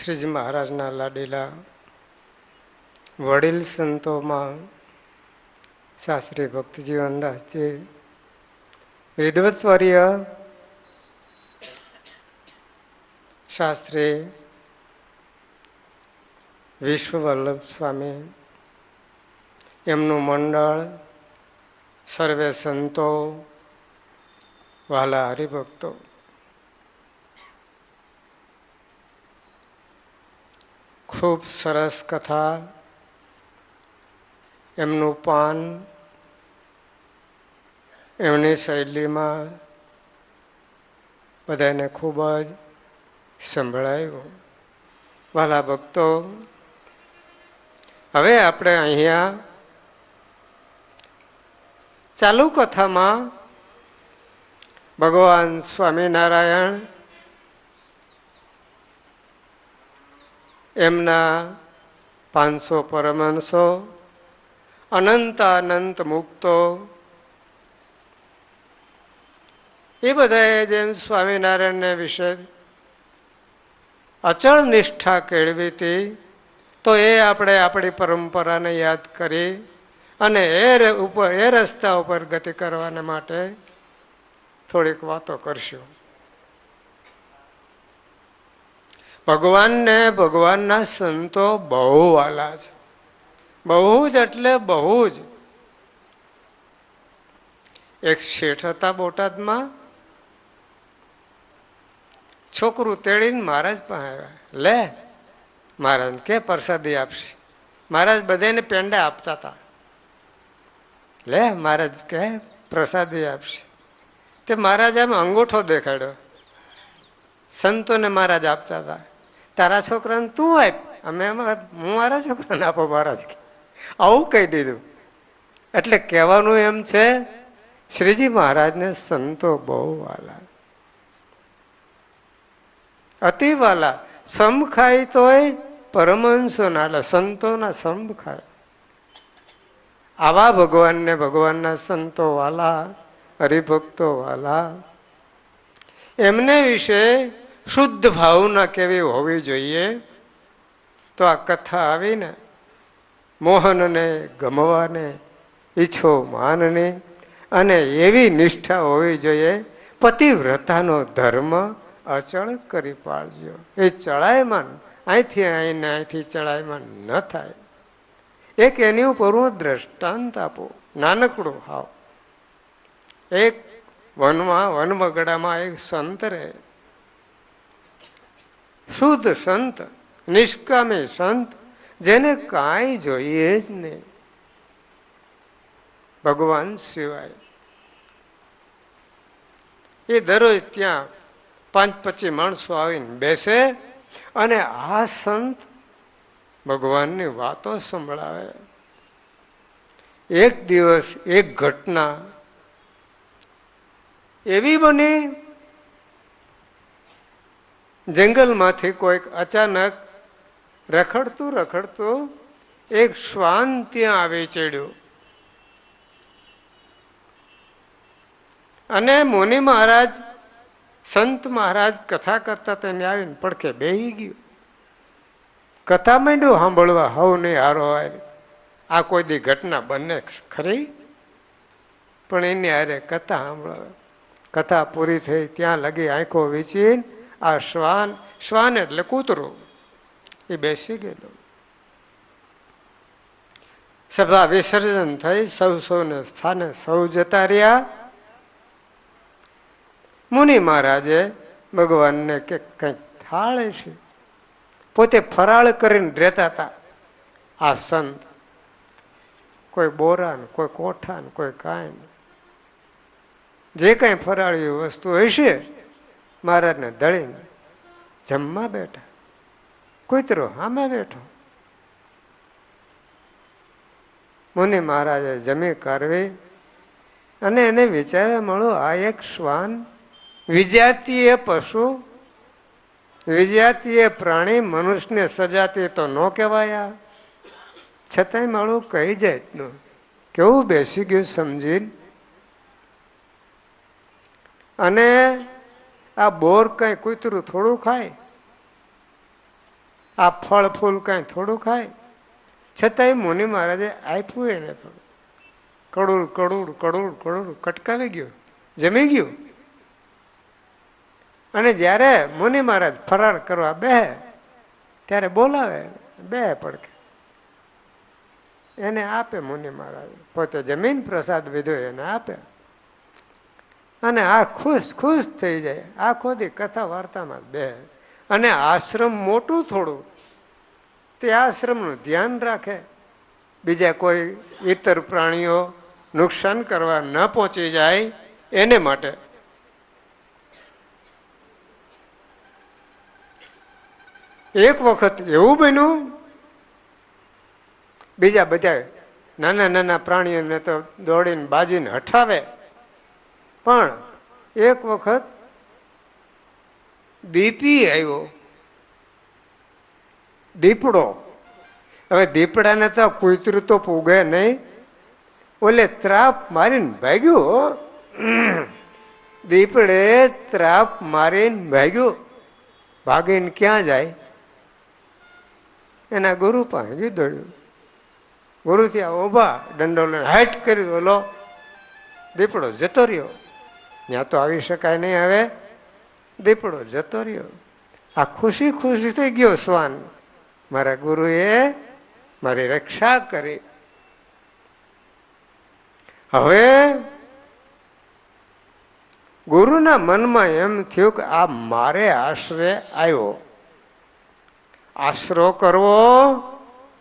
શ્રીજી મહારાજના લાડીલા વડીલ સંતોમાં શાસ્ત્રી ભક્તિજીવનદાસજી, વિદ્વત્વર્ય શાસ્ત્રી વિશ્વવલ્લભ સ્વામી, એમનું મંડળ, સર્વે સંતો, વહાલા હરિભક્તો, ખૂબ સરસ કથા, એમનું પાન, એમની શૈલીમાં બધાને ખૂબ જ સંભળાયું. વહાલા ભક્તો, હવે આપણે અહીંયા ચાલુ કથામાં ભગવાન સ્વામિનારાયણ એમના 500 પરમહંસો, અનંત અનંત મુક્તો, એ બધાએ જેમ સ્વામિનારાયણને વિશે અચળ નિષ્ઠા કેળવી હતી, તો એ આપણે આપણી પરંપરાને યાદ કરી અને એ રસ્તા ઉપર ગતિ કરવાને માટે થોડીક વાતો કરશું. ભગવાનને, ભગવાનના સંતો બહુ વાલા છે, બહુ જ એટલે બહુ જ. એક શેઠ હતા બોટાદમાં, છોકરું તેડીને મહારાજ પાસે આવ્યા. લે મહારાજ કે પ્રસાદી આપશે. મહારાજ બધાને પેંડા આપતા હતા. લે મહારાજ કે પ્રસાદી આપશે. તે મહારાજ આમ અંગૂઠો દેખાડ્યો. સંતોને મહારાજ આપતા હતા. તારા છોકરાને તું આપ, હું મારા છોકરાને આપો મહારાજ. આવું કહી દીધું. એટલે કહેવાનું એમ છે, શ્રીજી મહારાજને સંતો બહુ વાલા, અતિ વાલા. સમ ખાય તોય પરમહંસો ના, સંતોના સમ ખાય. આવા ભગવાનને, ભગવાનના સંતો વાલા, હરિભક્તો વાલા. એમને વિશે શુદ્ધ ભાવના કેવી હોવી જોઈએ, તો આ કથા આવીને મોહનને ગમવાને ઈચ્છો માનની, અને એવી નિષ્ઠા હોવી જોઈએ. પતિવ્રતાનો ધર્મ અચળ કરી પાડજો. એ ચડાયમાન અહીંથી આવીને અહીંથી ચડાયમાન ન થાય. એક એની ઉપર હું દ્રષ્ટાંત આપું, નાનકડું હાવ. એક વનમગડામાં એક સંત રહે, શુદ્ધ સંત, નિષ્કામી સંત, જેને કાંઈ જોઈએ જ નહીં ભગવાન સિવાય. એ દરરોજ ત્યાં 5-25 માણસો આવીને બેસે અને આ સંત ભગવાનની વાતો સંભળાવે. એક દિવસ એક ઘટના એવી બની, જંગલમાંથી કોઈક અચાનક રખડતું રખડતું એક શ્વાન ત્યાં આવી ચડ્યું. અને મુનિ મહારાજ, સંત મહારાજ કથા કરતા તેને આવીને પડખે બેહી ગયું. કથા માંડ્યું સાંભળવા. હવ નહીં હારો હારે. આ કોઈ દી ઘટના બને ખરી? પણ એની હારે કથા સાંભળવા. કથા પૂરી થઈ ત્યાં લગી આંખો વીંચીને આ શ્વાન એટલે કૂતરું, એ બેસી ગયેલો. સભા વિસર્જન થઈ, સૌને સ્થાને સૌ જતા રહ્યા. મુનિ મહારાજે ભગવાનને કે કંઈક થાળે છે. પોતે ફરાળ કરીને રહેતા હતા આ સંત. કોઈ બોરા ને, કોઈ કોઠા ને, કોઈ કાંઈ. જે કાંઈ ફરાળી વસ્તુ હશે મહારાજને દળીને જમવા બેઠા. કૂતરો આમાં બેઠો. મુનિ મહારાજે જમી કરવી અને એને વિચારે મળો, આ એક શ્વાન વિજાતીય પશુ, વિજાતીય પ્રાણી, મનુષ્યને સજાતી તો ન કહેવાયા, છતાંય મારું કઈ જાતનું કેવું બેસી ગયું સમજીને. અને આ બોર કઈ કૂતરું થોડું ખાય? આ ફળ ફૂલ કાંઈ થોડું ખાય, છતાંય મુનિ મહારાજે આપ્યું એને થોડું. કડુડ કડુડ કડુડ કડુડ કટકાવી ગયું, જમી ગયું. અને જ્યારે મુનિ મહારાજ ફરાર કરવા બેહે ત્યારે બોલાવે, બે પડકે એને આપે. મુનિ મહારાજ પોતે જમીન પ્રસાદ વિધો એને આપે. અને આ ખુશ ખુશ થઈ જાય. આખો દી કથા વાર્તામાં બે. અને આશ્રમ મોટું થોડું, તે આશ્રમનું ધ્યાન રાખે, બીજા કોઈ ઇતર પ્રાણીઓ નુકસાન કરવા ન પહોંચી જાય એને માટે. એક વખત એવું બન્યું, બીજા બધા નાના નાના પ્રાણીઓને તો દોડીને બાજીને હઠાવે, પણ એક વખત દીપી આવ્યો, દીપડો. હવે દીપડાને તો કૂતરું તો પૂગે નહીં, ઓલે ત્રાપ મારીને ભાગ્યું. દીપડે ત્રાપ મારીને ભાગ્યું. ભાગીને ક્યાં જાય? એના ગુરુ પાસે દોડ્યું. ગુરુ ત્યાં ઊભા, દંડો લઈને હાઈટ કરી, ઓલો દીપડો જતો રહ્યો. ત્યાં તો આવી શકાય નહીં. હવે દીપડો જતો રહ્યો. આ ખુશી ખુશી થઈ ગયો શ્વાન, મારા ગુરુએ મારી રક્ષા કરી. હવે ગુરુના મનમાં એમ થયું કે આ મારે આશરે આવ્યો, આશરો કરવો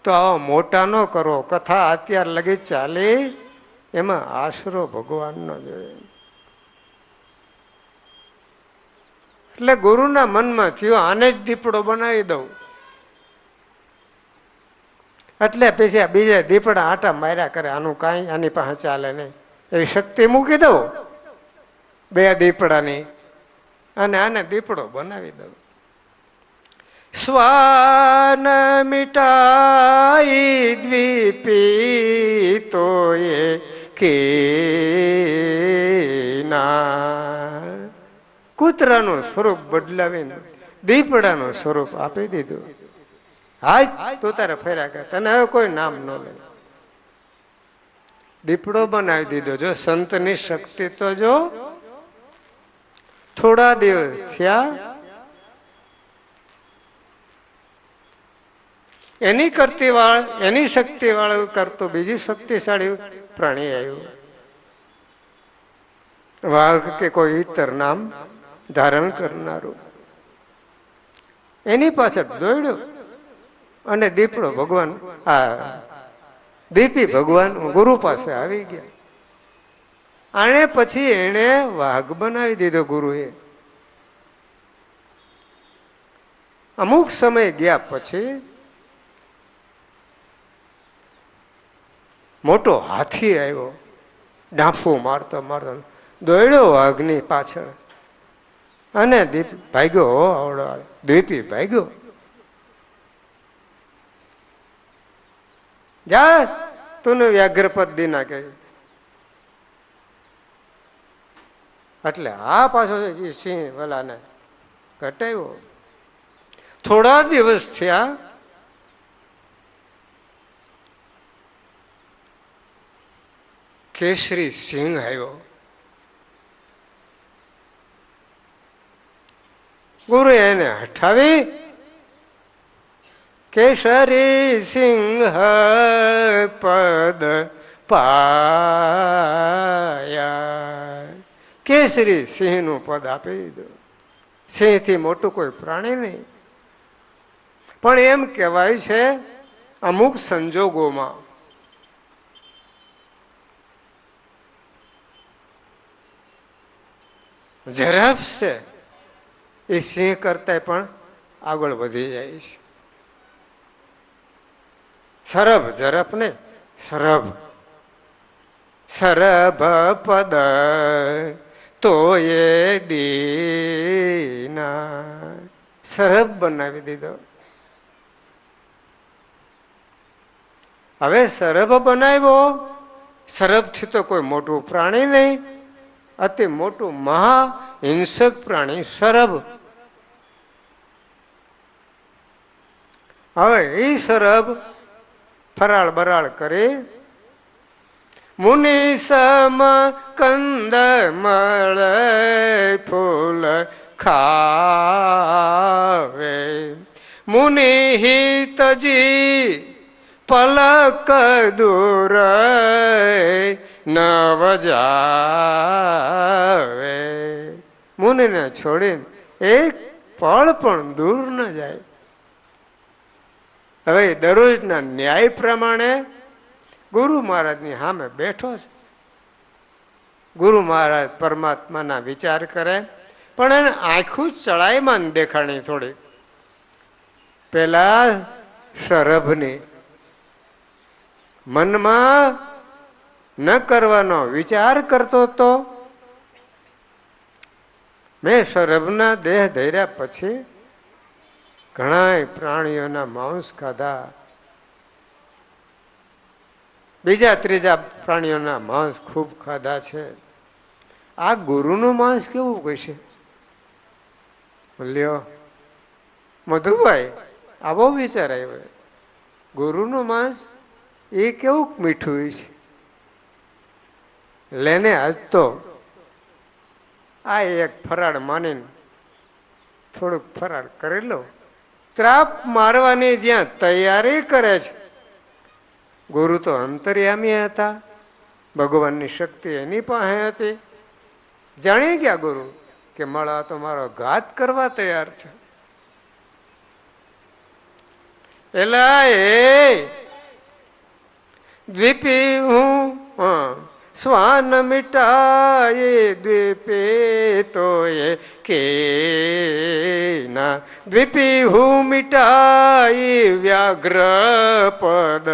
તો આવો મોટા ન કરવો. કથા અત્યાર લગી ચાલી, એમાં આશરો ભગવાનનો જોઈએ. એટલે ગુરુના મનમાં થયું આને જ દીપડો બનાવી દઉં. એટલે પછી બીજા દીપડા આટા માર્યા કરે, આનું કાંઈ આની પાસે ચાલે નહીં, એવી શક્તિ મૂકી દઉં બે દીપડાની, અને આને દીપડો બનાવી દઉં. શ્વાન મિટાઈ દ્વીપી તો એ કીના. કૂતરાનું સ્વરૂપ બદલાવીને દીપડાનું સ્વરૂપ આપી દીધું. હાય તું તારે ફેર્યા કર, તને હવે કોઈ નામ ન લે. દીપડો બનાવી દીધો. જો સંતની શક્તિ તો જો. થોડા દિવસ થયા, એની કરતી વાળ, એની શક્તિ વાળું કરતું બીજી શક્તિશાળી પ્રાણી આવ્યું. વાઘ કે કોઈ ઇતર નામ ધારણ કરનારું. એની પાછળ દોડ્યો અને દીપડો ભગવાન, દીપી ભગવાન ગુરુ પાસે આવી ગયા. આને પછી એને વાઘ બનાવી દીધો ગુરુએ. અમુક સમય ગયા પછી મોટો હાથી આવ્યો, ડાંફું મારતો મારતો દોડ્યો વાઘની પાછળ, અને ભાગ્યો. આવડો દીપી ભાગ્યો. જા તું વ્યાઘ્રપદ દી નાખે. એટલે આ પાછો સિંહ વલાને ઘટાવ્યો. થોડા દિવસ થયા, કેસરી સિંહ આવ્યો. ગુરુ એને હઠાવી. કેસરી સિંહ પદ પાયા. કેસરી સિંહ નું પદ આપી દીધું. સિંહ થી મોટું કોઈ પ્રાણી નહીં. પણ એમ કહેવાય છે અમુક સંજોગોમાં ઝડપ છે એ સિંહ કરતા પણ આગળ વધી જાય છે. સરભ, ઝડપ ને સરભ. સરભ પદ તો એ દીના. સરભ બનાવી દીધો. હવે સરભ બનાવ્યો. સરભથી તો કોઈ મોટું પ્રાણી નહીં, અતિ મોટું મહા હિંસક પ્રાણી સરભ. હવે એ સરબ ફરાળ બરાળ કરી મુનિ સમ કંદ મળે ફૂલ ખાવે મુનિ હિતજી પલક દૂર નવ જાવે મુનિને છોડીને એક પળ પણ દૂર ન જાય. હવે દરરોજના ન્યાય પ્રમાણે ગુરુ મહારાજની સામે બેઠો છે. ગુરુ મહારાજ પરમાત્માના વિચાર કરે પણ એને આંખું ચડાઈમાં દેખાણી થોડી. પેલા સરભની મનમાં ન કરવાનો વિચાર કરતો તો મેં સરભના દેહ ધર્યા પછી ઘણા પ્રાણીઓના માંસ ખાધા, બીજા ત્રીજા પ્રાણીઓના માંસ ખૂબ ખાધા છે. આ ગુરુનું માંસ કેવું કહેશે? લ્યો મધુભાઈ, આવો વિચાર આવ્યો. ગુરુનું માંસ એ કેવું મીઠું છે. લેને આજ તો આ એક ફરાળ માનીને થોડુંક ફરાળ કરી લો. ત્રાપ મારવાની જ્યાં તૈયારી કરે છે. ગુરુ તો અંતર્યામી હતા, ભગવાનની શક્તિ એની પાસે હતી. જાણી ગયા ગુરુ કે મળા તો મારો ઘાત કરવા તૈયાર છે. એલા એ દ્વીપી હું શ્વાન મિટાય દ્વીપે તો એ કે ના દ્વીપી હું મિટાય વ્યાઘ્ર પદ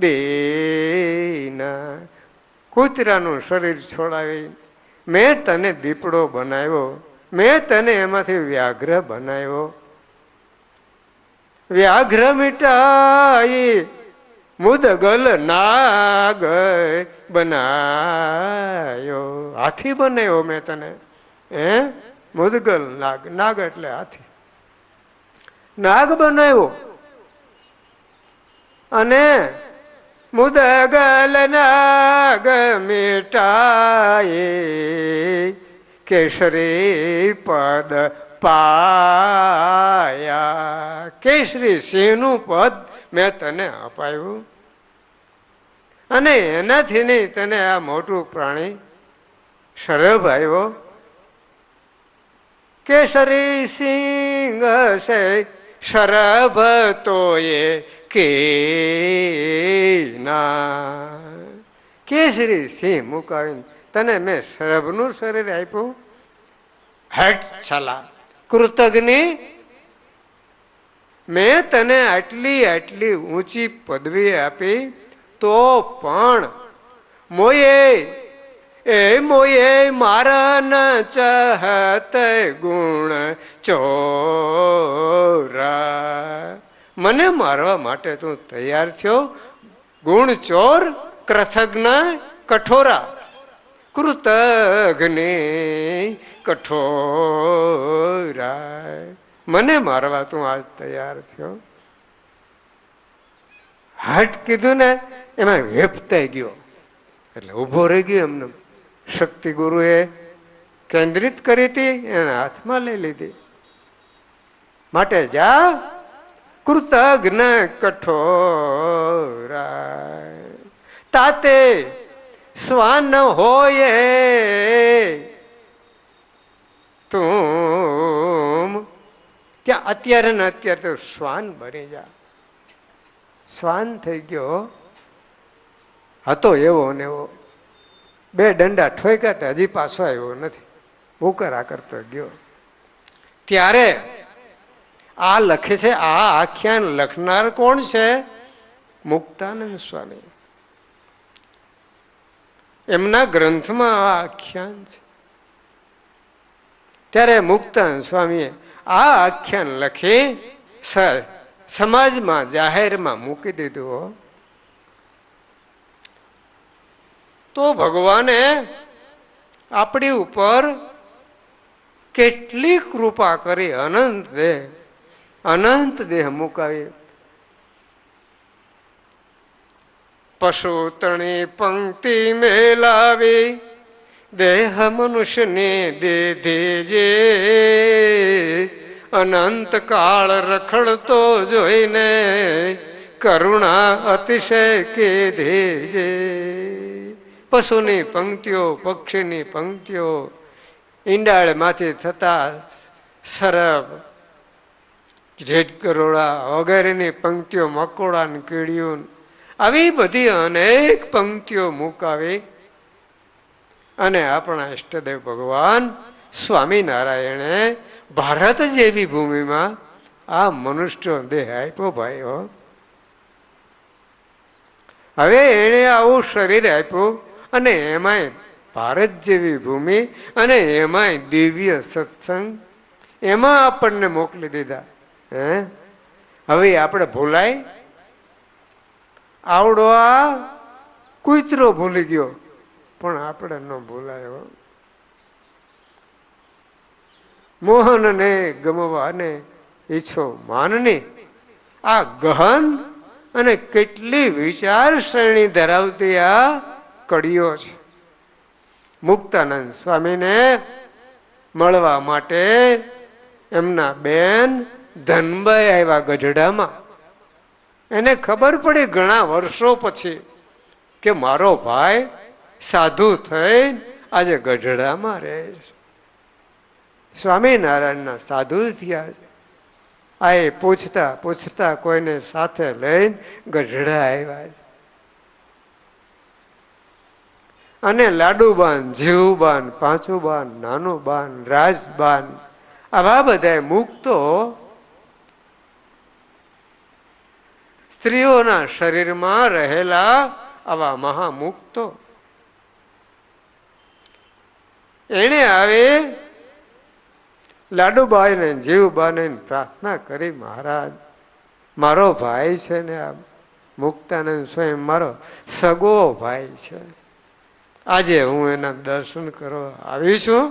દેના. કૂતરાનું શરીર છોડાવી મેં તને દીપડો બનાવ્યો, મેં તને એમાંથી વ્યાઘ્ર બનાવ્યો. વ્યાઘ્ર મિટાઈ મુદગલ નાગ બનાયો. હાથી બનાવ્યો મેં તને. મુદગલ નાગ, નાગ એટલે હાથી. નાગ બનાવ્યો અને મુદગલ નાગ મિટાય કેસરી પદ પાયા. કેસરી સિંહનું પદ મેં તને અપાયું અને એનાથી નહીં તને આ મોટું પ્રાણી સરભ આવ્યો. કેસરી સિંહ છે સરભ તો એ કે ના. કેસરી સિંહ મુકાવીને તને મેં સરભનું શરીર આપ્યું. હટ છલા કૃતજ્ઞ, મેં તને આટલી આટલી ઊંચી પદવી આપી તો પણ મોયે મારા ન ચાહત ગુણ ચોરા. મને મારવા માટે તું તૈયાર થયો. ગુણ ચોર, કૃતજ્ઞ, કઠોરા. કૃતજ્ઞ કઠોરા. મને મારવા તું આજ તૈયાર થયો. હાટ કીધું ને એમાં વેપતાઈ ગયો એટલે ઉભો રહી ગયો. એમને શક્તિ ગુરુએ કેન્દ્રિત કરી હતી, એને હાથમાં લઈ લીધી. માટે જા કૃતજ્ઞ કઠોરા. તાતે શ્વાન હોય તું ત્યાં અત્યારે ને અત્યારે તો શ્વાન બની જા. શ્વાન થઈ ગયો હતો એવો ને એવો. બે દંડા ઠોક્યા હજી પાછો આવ્યો નથી, ભૂકરા કરતો ગયો. ત્યારે આ લખે છે, આ આખ્યાન લખનાર કોણ છે? મુક્તાનંદ સ્વામી. એમના ગ્રંથમાં આ આખ્યાન છે. ત્યારે મુક્તાનંદ સ્વામીએ આ આખ્યાન લખી સમાજમાં જાહેરમાં મૂકી દીધું. તો ભગવાને આપણી ઉપર કેટલી કૃપા કરી. અનંત દેહ મુકાવી. પશુ તણી પંક્તિ મેલાવી દેહ મનુષ્યને દીધી જે અનંત કાળ રખડતો જોઈને કરુણા અતિશય કીધી જે પશુની પંક્તિઓ પક્ષીની પંક્તિઓ ઈંડાળમાંથી થતા સરપ જેઠ ગરોડા વગેરેની પંક્તિઓ મકોડા ને કીડીઓ આવી બધી અનેક પંક્તિઓ મુકાવી અને આપણા ઈષ્ટદેવ ભગવાન સ્વામિનારાયણે ભારત જેવી ભૂમિમાં આ મનુષ્ય દેહ આપ્યો ભાઈઓ. હવે એણે આવું શરીર આપ્યું અને એમાંય ભારત જેવી ભૂમિ અને એમાંય દિવ્ય સત્સંગ એમાં આપણને મોકલી દીધા. હવે આપણે ભૂલાય? આવડો આ કૂતરો ભૂલી ગયો પણ આપણે ન ભૂલાયો. મોહનને ગમવાને ઈચ્છો માનની આ ગહન અને કેટલી વિચાર શ્રેણી ધરાવતી આ કડીઓ છે. મુક્તાનંદ સ્વામીને મળવા માટે એમના બેન ધનબાઈ આવ્યા ગઢડામાં. એને ખબર પડી ઘણા વર્ષો પછી કે મારો ભાઈ સાધુ થઈ આજે ગઢડામાં રહે છે, સ્વામિનારાયણના સાધુ થયા છે. આ એ પૂછતા પૂછતા કોઈને સાથે લઈને ગઢડા આવ્યા છે. અને લાડુબાન, જીવબાન, પાંચુબાન, નાનુબાન, રાજબાન આવા બધા મુક્તો સ્ત્રીઓના શરીરમાં રહેલા આવા મહામુક્તો એને આવે લાડુબાઈ ને જીવબાને પ્રાર્થના કરી, મહારાજ મારો ભાઈ છે ને આ મુક્તાનંદ સ્વયં મારો સગો ભાઈ છે, આજે હું એના દર્શન કરવા આવી છું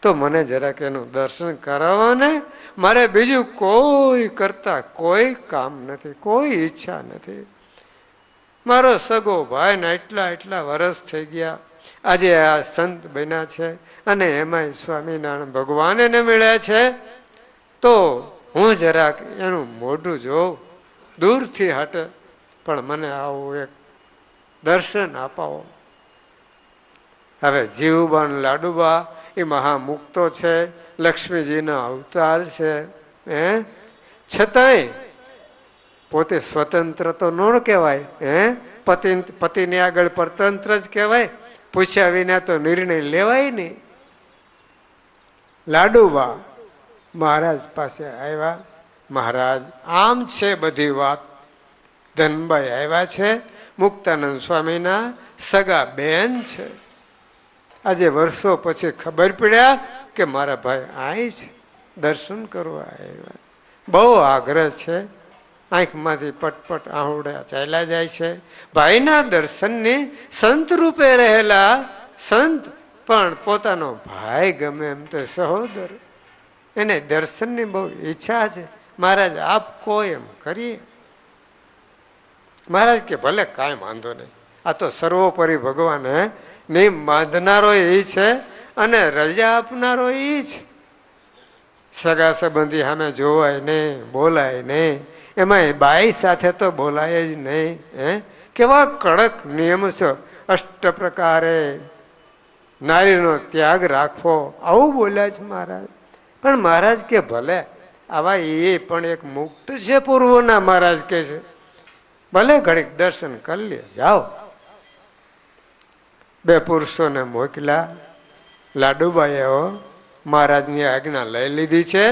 તો મને જરાક એનું દર્શન કરાવો ને. મારે બીજું કોઈ કરતા કોઈ કામ નથી, કોઈ ઈચ્છા નથી. મારો સગો ભાઈ ને એટલા એટલા વર્ષ થઈ ગયા, આજે આ સંત બન્યા છે અને એમાંય સ્વામિનારાયણ ભગવાન એને મળ્યા છે તો હું જરાક એનું મોઢું જોઉં, દૂરથી હટે પણ મને આવું એક દર્શન અપાવો. હવે જીવબા લાડુબા એ મહામુક્તો છે, લક્ષ્મીજીના અવતાર છે, છતાંય પોતે સ્વતંત્ર તો ન કહેવાય, પતિની આગળ પરતંત્ર જ કહેવાય, પૂછ્યા વિના તો નિર્ણય લેવાય નહીં. લાડુબા મહારાજ પાસે આવ્યા, મહારાજ આમ છે બધી વાત, ધનબાઈ આવ્યા છે, મુક્તાનંદ સ્વામીના સગા બેન છે, આજે વર્ષો પછી ખબર પડ્યા કે મારા ભાઈ અહીં છે, દર્શન કરવા આવ્યા. બહુ આગ્રહ છે, આંખમાંથી પટપટ આહુડા ચાલ્યા જાય છે. ભાઈના દર્શનની સંત રૂપે રહેલા સંત પણ પોતાનો ભાઈ ગમે એમ તો સહોદર, એને દર્શનની બહુ ઈચ્છા છે. મહારાજ આપ કોઈ એમ કરીએ. મહારાજ કે ભલે કાંઈ વાંધો નહીં, આ તો સર્વોપરી ભગવાન નિયમ બાંધનારો એ છે અને રજા આપનારો એ છે. સગા સંબંધી સામે જોવાય નહીં, બોલાય નહીં, એમાં બાઈ સાથે તો બોલાય જ નહીં. કેવા કડક નિયમ છે, અષ્ટ પ્રકારે નારીનો ત્યાગ રાખવો, આવું બોલ્યા છે મહારાજ. પણ મહારાજ કે ભલે આવા એ પણ એક મુક્ત છે પૂર્વના, મહારાજ કે છે ભલે ઘડીક દર્શન કરી લે જાઓ. બે પુરુષોને મોકલ્યા. લાડુબાઈએ મહારાજની આજ્ઞા લઈ લીધી છે,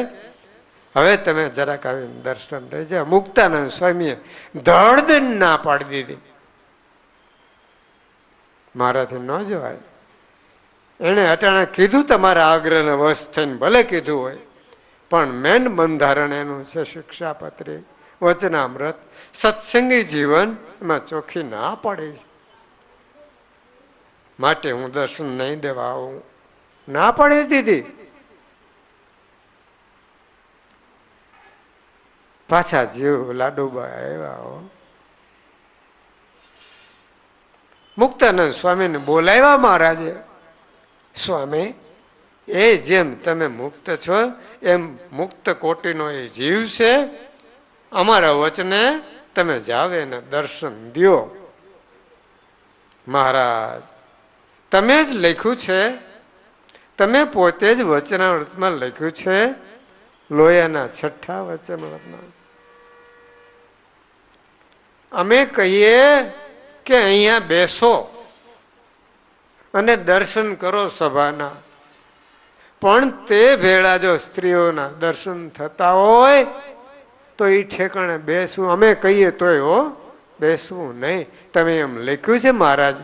હવે તમે જરાક આવીને દર્શન થઈ જાય. મુક્તાનંદ સ્વામીએ ધડ ના પાડી દીધી, મારાથી ન જવાય. એને અટાણે કીધું તમારા આગ્રહને વશ થઈને ભલે કીધું હોય, પણ મેન બંધારણ એનું છે શિક્ષાપત્રી, વચનામૃત, સત્સંગી જીવન, એમાં ચોખ્ખી ના પડે છે. માટે હું દર્શન નહીં દેવા આવું, ના પાડી દીધી. પાછા જીવ લાડુબા આવ્યા. મુક્તાનંદ સ્વામીને બોલાવ્યા મહારાજે. સ્વામી, એ જેમ તમે મુક્ત છો એમ મુક્ત કોટીનો એ જીવ છે. અમારા વચને તમે જાવ એને દર્શન દ્યો. મહારાજ, તમે જ લખ્યું છે, તમે પોતે જ વચનામૃતમાં લખ્યું છે, લોયાના 6 વચનામૃતમાં અમે કહીએ કે અહીંયા બેસો અને દર્શન કરો સભાના, પણ તે ભેળા જો સ્ત્રીઓના દર્શન થતા હોય તો એ ઠેકાણે બેસવું, અમે કહીએ તોય હો બેસવું નહીં. તમે એમ લખ્યું છે મહારાજ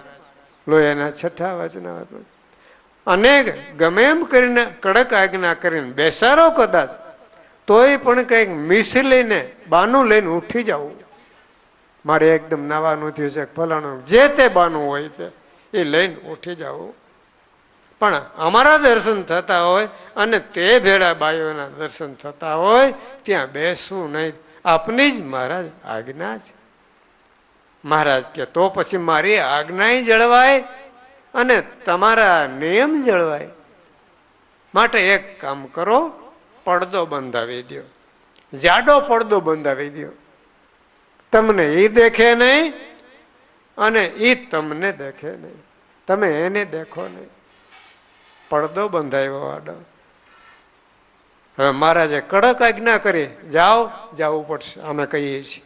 લોયાના 6 વચનામૃતમાં. અને ગમે એમ કરીને કડક આજ્ઞા કરીને બેસારો કદાચ, તોય પણ કંઈક મીસી લઈને બાનું લઈને ઉઠી જવું. મારે એકદમ નાવાનું થયું છે ફલાણું, જે તે બાનું હોય તે એ લઈને ઉઠી જવું. પણ અમારા દર્શન થતા હોય અને તે ભેળા બાઈઓના દર્શન થતા હોય ત્યાં બેસવું નહીં. આપની જ મહારાજ આજ્ઞા છે. મહારાજ કે તો પછી મારી આજ્ઞા જળવાય અને તમારા નિયમ જળવાય. માટે એક કામ કરો, પડદો બંધાવી દો, જાડો પડદો બંધાવી દો. તમને એ દેખે નહીં અને એ તમને દેખે નહીં, તમે એને દેખો નહીં. પડદો બંધાવ્યો આડો. હવે મહારાજે કડક આજ્ઞા કરી, જાઓ, જવું પડશે. અમે કહીએ છીએ.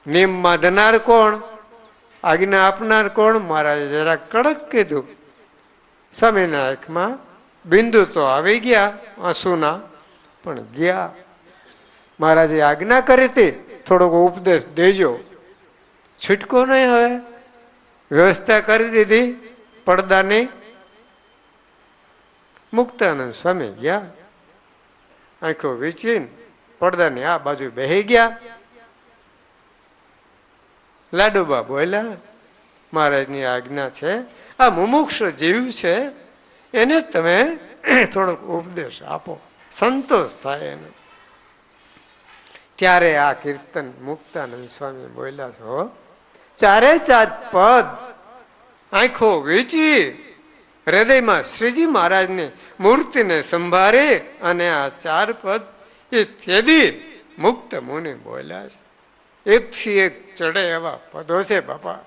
નિયમ બાંધનાર કોણ, આજ્ઞા આપનાર કોણ? મહારાજે જરા કડક કીધું. સ્વામીના આંખમાં બિંદુ તો આવી ગયા આંસુના, પણ ગયા. મહારાજે આજ્ઞા કરી હતી, થોડોક ઉપદેશ દેજો, છૂટકો નહીં. હવે વ્યવસ્થા કરી દીધી પડદાની. મુક્તાનંદ સ્વામી ગયા, આંખો વીંચીને પડદાની આ બાજુ બેહી ગયા. લાડુબા બોલ્યા, મહારાજની આજ્ઞા છે, આ મુમુક્ષ જીવ છે, એને તમે થોડોક ઉપદેશ આપો, સંતોષ થાય એને. ત્યારે આ કીર્તન મુક્તાનંદ સ્વામી બોલ્યા છો, 4 પદ આંખો વીંચી હૃદયમાં શ્રીજી મહારાજની મૂર્તિને સંભાળે અને આ 4 પદ એ તેદી મુક્ત મુનિ બોલ્યા છે. એકથી એક ચડે એવા પદો છે બાપા.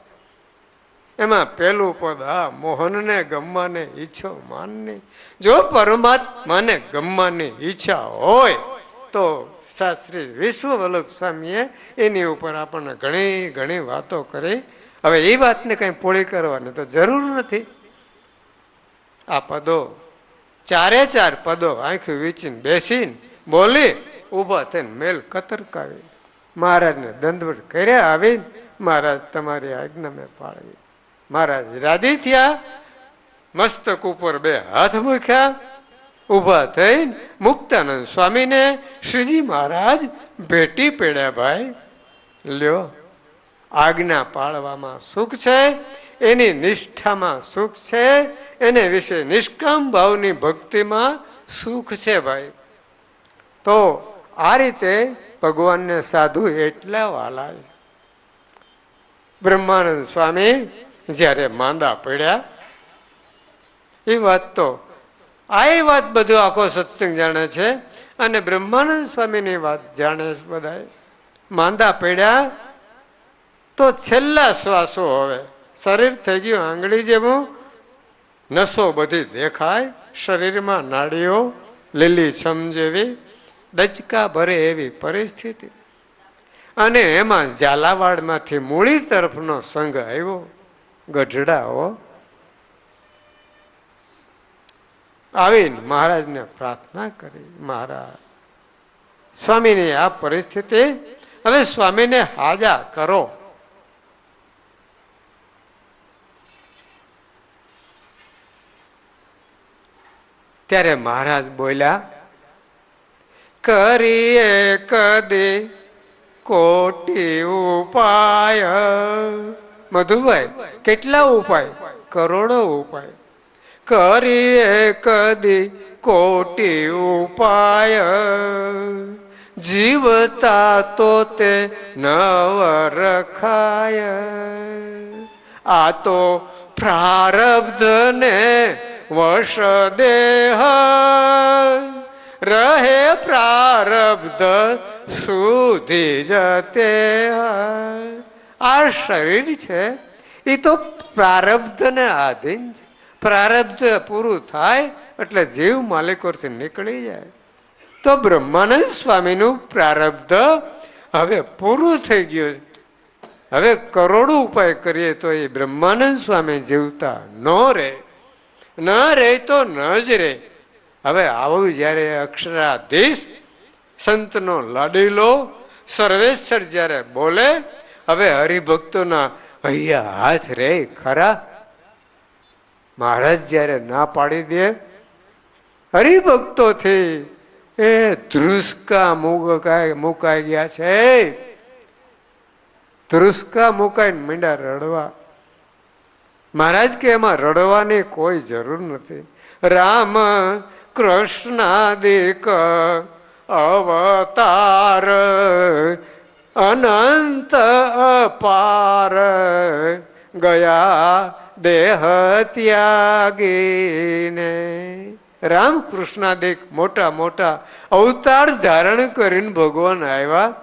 એમાં પહેલું પદ, આ મોહનને ગમવાને ઈચ્છો માનની. જો પરમાત્માને ગમવાની ઈચ્છા હોય તો શાસ્ત્રી વિશ્વ વલ્લભ સ્વામીએ એની ઉપર આપણને ઘણી ઘણી વાતો કરી. હવે એ વાતને કંઈ પૂરી કરવાની તો જરૂર નથી. આ પદો 4 પદો આંખ વીંચીને બેસીને બોલી, ઊભા થઈને મેલ કતરકાવી મહારાજને દંડવત કર્યા. આવીને મહારાજ તમારી આજ્ઞા મેં પાળી. મહારાજ રાજી થયા, મસ્તક ઉપર 2 હાથ મૂક્યા, ઊભા થઈને મુક્તાનંદ સ્વામીને શ્રીજી મહારાજ ભેટી પડ્યા. ભાઈ લ્યો, આજ્ઞા પાળવામાં સુખ છે, એની નિષ્ઠામાં સુખ છે, એને વિશે નિષ્કામ ભાવની ભક્તિમાં સુખ છે ભાઈ. તો આ રીતે ભગવાનને સાધુ એટલા વાલા છે. બ્રહ્માનંદ સ્વામી જ્યારે માંદા પડ્યા, એ વાત તો આ વાત બધું આખો સત્સંગ જાણે છે અને બ્રહ્માનંદ સ્વામીની વાત જાણે છે બધા. માંદા પડ્યા તો છેલ્લા શ્વાસો, હવે શરીર થઈ ગયું આંગળી જેવું, નસો બધી દેખાય, શરીરમાં નાડીઓ લીલી છમ જેવી, ડચકા ભરે એવી પરિસ્થિતિ. અને એમાં ઝાલાવાડમાંથી મૂળી તરફનો સંઘ આવ્યો, ગઢડાઓ. આવીને મહારાજને પ્રાર્થના કરી, મહારાજ સ્વામીની આ પરિસ્થિતિ, હવે સ્વામીને હાજા કરો. ત્યારે મહારાજ બોલ્યા, કરીએ કદી કોટી ઉપાય. મધુભાઈ, કેટલા ઉપાય? કરોડો ઉપાય. કરીએ કદી કોટી ઉપાય, જીવતા તો તે નવ રખાય. આ તો પ્રારબ્ધને વશ દેહ રહે પ્રારબ્ધ સુધી જતે. આ શરીર છે એ તો પ્રારબ્ધને આધીન છે. પ્રારબ્ધ પૂરું થાય એટલે જીવ માલિકોથી નીકળી જાય. તો બ્રહ્માનંદ સ્વામીનું પ્રારબ્ધ હવે પૂરું થઈ ગયું. હવે કરોડો ઉપાય કરીએ તો એ બ્રહ્માનંદ સ્વામી જીવતા ન રહે તો ન જ રહે. હવે આવું જ્યારે અક્ષરાધીશ સંતનો લાડીલો સર્વેશ્વર જ્યારે બોલે, હવે હરિભક્તોના અહીંયા હાથ રે ખરા. મહારાજ જ્યારે ના પાડી દે હરિભક્તોથી એ ધ્રુસકા મુકાઈ ગયા છે. ધ્રુસકા મુકાઈને મીંડા રડવા. મહારાજ કે એમાં રડવાની કોઈ જરૂર નથી. રામ કૃષ્ણાદિક અવતાર અનંત અપાર ગયા દેહ ત્યાગીને. રામકૃષ્ણાદિક મોટા મોટા અવતાર ધારણ કરીને ભગવાન આવ્યા,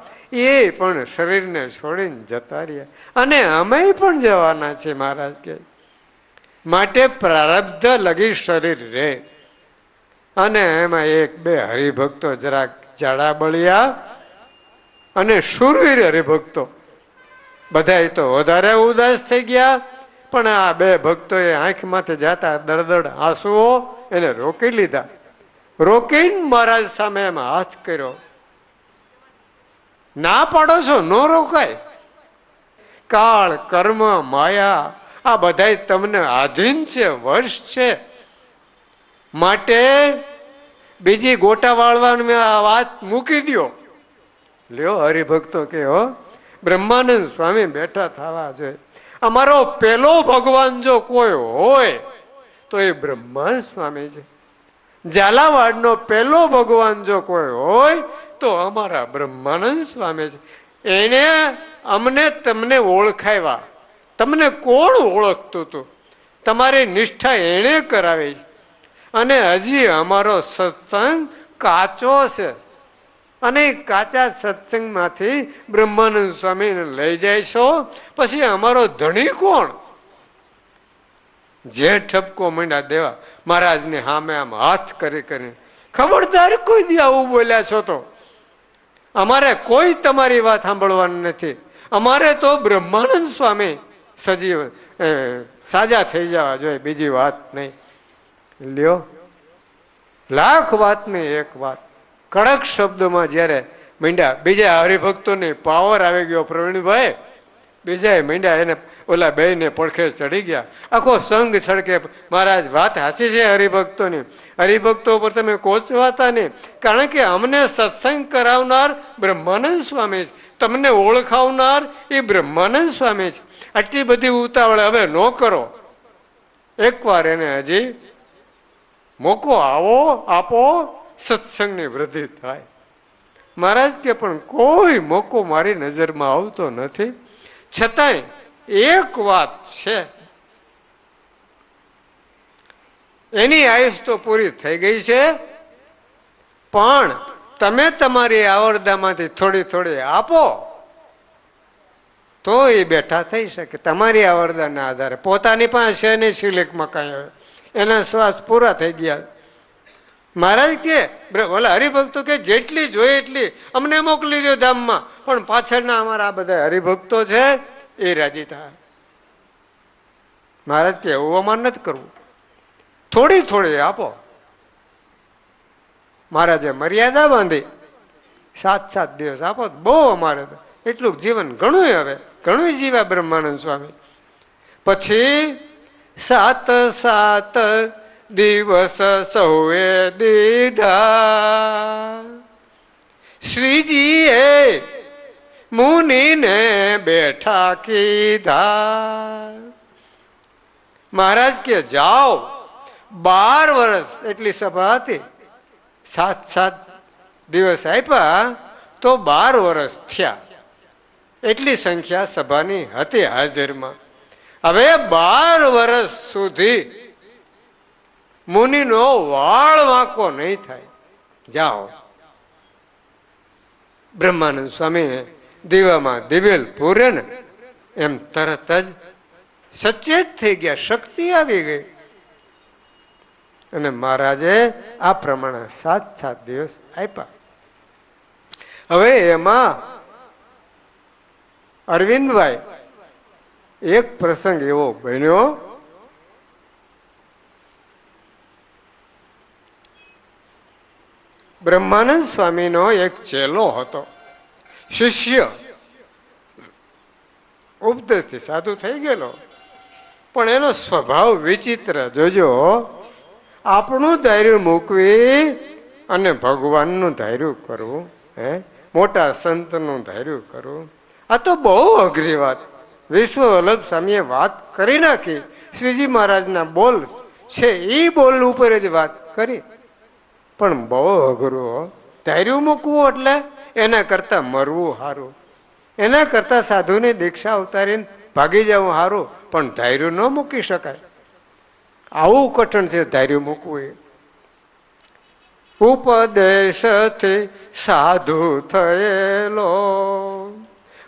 એ પણ શરીરને છોડીને જતા રહ્યા. અને અમે પણ જવાના છે મહારાજ કે. માટે પ્રારબ્ધ લગી શરીર રહે. અને એમાં એક બે હરિભક્તો જરાક જાડા બળિયા અને શૂરવીર હરિભક્તો બધા તો વધારે ઉદાસ થઈ ગયા. પણ આ બે ભક્તોએ આંખમાંથી જાતા દળદળ આંસુઓ એને રોકી લીધા. રોકીને મહારાજ સામે એમાં હાથ કર્યો. ના પાડો છો ન રોકાય. કાળ કર્મ માયા આ બધા તમને આધીન છે, વર્ષ છે. માટે બીજી ગોટા વાળવાની આ વાત મૂકી દો. લ્યો હરિભક્તો કે હો બ્રહ્માનંદ સ્વામી બેઠા થવા જોઈએ. અમારો પેલો ભગવાન જો કોઈ હોય તો એ બ્રહ્માનંદ સ્વામી છે. ઝાલાવાડનો પેલો ભગવાન જો કોઈ હોય તો અમારા બ્રહ્માનંદ સ્વામી છે. એને અમને તમને ઓળખાવ્યા. તમને કોણ ઓળખતું હતું? તમારી નિષ્ઠા એણે કરાવી. અને હજી અમારો સત્સંગ કાચો છે. અને કાચા સત્સંગમાંથી બ્રહ્માનંદ સ્વામીને લઈ જાય છો, પછી અમારો ધણી કોણ? જે ઠપકો માંડ્યા દેવા મહારાજને સામે આમ હાથ કરી કરીને, ખબરદાર કોઈ દી આવું બોલ્યા છો તો અમારે કોઈ તમારી વાત સાંભળવાની નથી. અમારે તો બ્રહ્માનંદ સ્વામી સજીવ સાજા થઈ જવા જોઈએ, બીજી વાત નહીં. લ્યો લાખ વાતની એક વાત. કડક શબ્દોમાં જ્યારે મીંડા બીજા હરિભક્તોને પાવર આવી ગયો પ્રવીણભાઈ, બીજા મીંડા એને ઓલા બેને પડખે ચડી ગયા. આખો સંઘ છડકે મહારાજ વાત સાચી છે હરિભક્તોની. હરિભક્તો ઉપર તમે કોચવાતા નહીં, કારણ કે અમને સત્સંગ કરાવનાર બ્રહ્માનંદ સ્વામી છે. તમને ઓળખાવનાર એ બ્રહ્માનંદ સ્વામી છે. આટલી બધી ઉતાવળ હવે ન કરો. એકવાર એને હજી મોકો આપો, સત્સંગની વૃદ્ધિ થાય. મહારાજ કે પણ કોઈ મોકો મારી નજરમાં આવતો નથી. છતાંય એક વાત છે, એની આયુષ તો પૂરી થઈ ગઈ છે, પણ તમે તમારી આવરદામાંથી થોડી થોડી આપો તો એ બેઠા થઈ શકે. તમારી આવરદાના આધારે પોતાની પાસે છે નહીં સિલેક્ટમાં કાંઈ આવે, એના શ્વાસ પૂરા થઈ ગયા. મહારાજ કે ઓલા હરિભક્તો કે જેટલી જોઈએ એટલી અમને મોકલી દો ધામમાં, પણ પાછળના અમારા આ બધા હરિભક્તો છે એ રાજી થાય. મહારાજ કે એવું અમારે નથી કરવું, થોડી થોડી આપો. મહારાજે મર્યાદા બાંધી 7-7 દિવસ આપો, બહુ અમારે એટલું જીવન ઘણું. હવે ઘણું જીવ્યા બ્રહ્માનંદ સ્વામી. પછી 7 દિવસ સૌએ દીધા. શ્રીજીએ મુનિને બેઠા કીધા. મહારાજ કે જાઓ. 12 વર્ષ એટલી સભા હતી. 7-7 દિવસ આપ્યા તો 12 વર્ષ થયા. એટલી સંખ્યા સભાની હતી હાજરમાં. હવે 12 વર્ષ સુધી મુનિનો વાળ વાંકો નહીં થાય. જાઓ. બ્રહ્માનંદ સ્વામીને દીવામાં દિવેલ પૂરે ને એમ તરત જ સચેત થઈ ગયા, શક્તિ આવી ગઈ. અને મહારાજે આ પ્રમાણે 7 દિવસ આપ્યા. હવે એમાં અરવિંદભાઈ એક પ્રસંગ એવો બન્યો, બ્રહ્માનંદ સ્વામીનો એક ચેલો હતો, શિષ્ય, ઉપદેશથી સાધુ થઈ ગયેલો, પણ એનો સ્વભાવ વિચિત્ર. જોજો, આપણું ધૈર્ય મૂકવી અને ભગવાનનું ધૈર્ય કરવું, મોટા સંતનું ધૈર્ય કરવું, આ તો બહુ અઘરી વાત. વિશ્વ વલ્લભ સ્વામીએ વાત કરી નાખી. શ્રીજી મહારાજના બોલ છે એ બોલ ઉપર જ વાત કરી, પણ બહુ અઘરું. ધૈર્ય મૂકવું એટલે એના કરતા મરવું સારું, એના કરતા સાધુની દીક્ષા ઉતારીને ભાગી જવું સારું, પણ ધૈર્ય ન મૂકી શકાય. આવું કઠણ છે ધૈર્ય મૂકવું. ઉપદેશથી સાધુ થયેલો